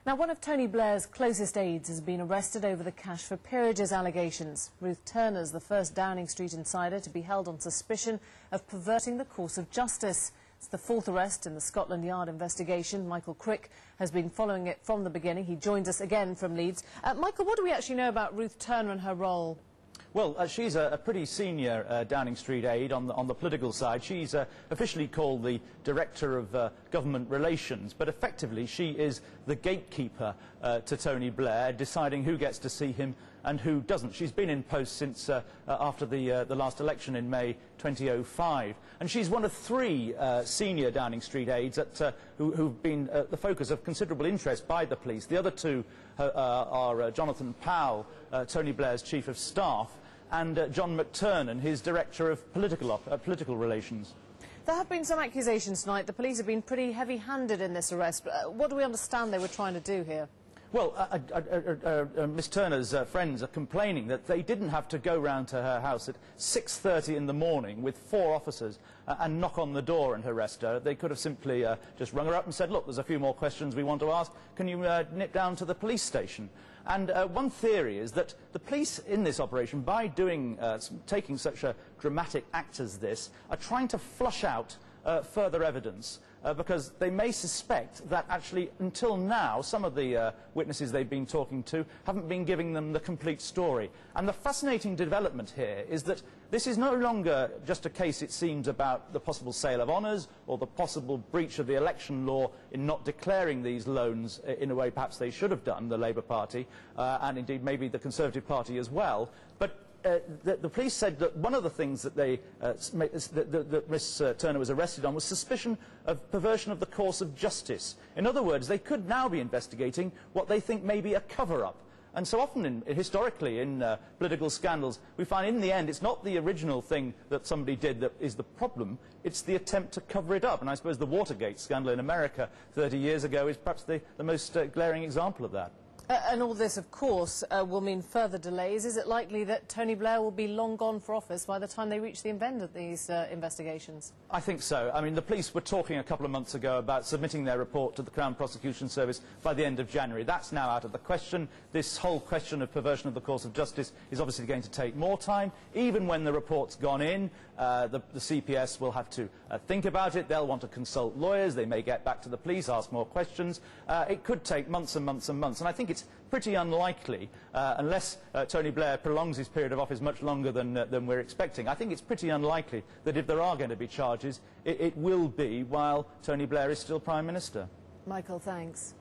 Now, one of Tony Blair's closest aides has been arrested over the cash for peerages allegations. Ruth Turner's the first Downing Street insider to be held on suspicion of perverting the course of justice. It's the fourth arrest in the Scotland Yard investigation. Michael Crick has been following it from the beginning. He joins us again from Leeds. Michael, what do we actually know about Ruth Turner and her role? Well, she's a pretty senior Downing Street aide on the political side. She's officially called the Director of Government Relations, but effectively she is the gatekeeper to Tony Blair, deciding who gets to see him and who doesn't. She's been in post since after the last election in May 2005, and she's one of three senior Downing Street aides who've been the focus of considerable interest by the police. The other two are Jonathan Powell, Tony Blair's Chief of Staff, and John McTernan, his Director of Political Relations. There have been some accusations tonight. The police have been pretty heavy-handed in this arrest. What do we understand they were trying to do here? Well, Miss Turner's friends are complaining that they didn't have to go round to her house at 6:30 in the morning with 4 officers and knock on the door and arrest her. They could have simply just rung her up and said, look, there's a few more questions we want to ask. Can you nip down to the police station? And one theory is that the police in this operation, by taking such a dramatic act as this, are trying to flush out further evidence because they may suspect that actually until now some of the witnesses they've been talking to haven't been giving them the complete story. And the fascinating development here is that this is no longer just a case, it seems, about the possible sale of honours or the possible breach of the election law in not declaring these loans in a way perhaps they should have done, the Labour Party, and indeed maybe the Conservative Party as well. But the police said that one of the things that that Miss Turner was arrested on was suspicion of perversion of the course of justice. In other words, they could now be investigating what they think may be a cover-up. And so often, historically, in political scandals, we find in the end it's not the original thing that somebody did that is the problem, it's the attempt to cover it up. And I suppose the Watergate scandal in America 30 years ago is perhaps the most glaring example of that. And all this, of course, will mean further delays. Is it likely that Tony Blair will be long gone for office by the time they reach the end of these investigations? I think so. I mean, the police were talking a couple of months ago about submitting their report to the Crown Prosecution Service by the end of January. That's now out of the question. This whole question of perversion of the course of justice is obviously going to take more time. Even when the report's gone in, the CPS will have to think about it. They'll want to consult lawyers. They may get back to the police, ask more questions. It could take months and months and months. And I think it's pretty unlikely, unless Tony Blair prolongs his period of office much longer than we're expecting, I think it's pretty unlikely that if there are going to be charges, it will be while Tony Blair is still Prime Minister. Michael, thanks.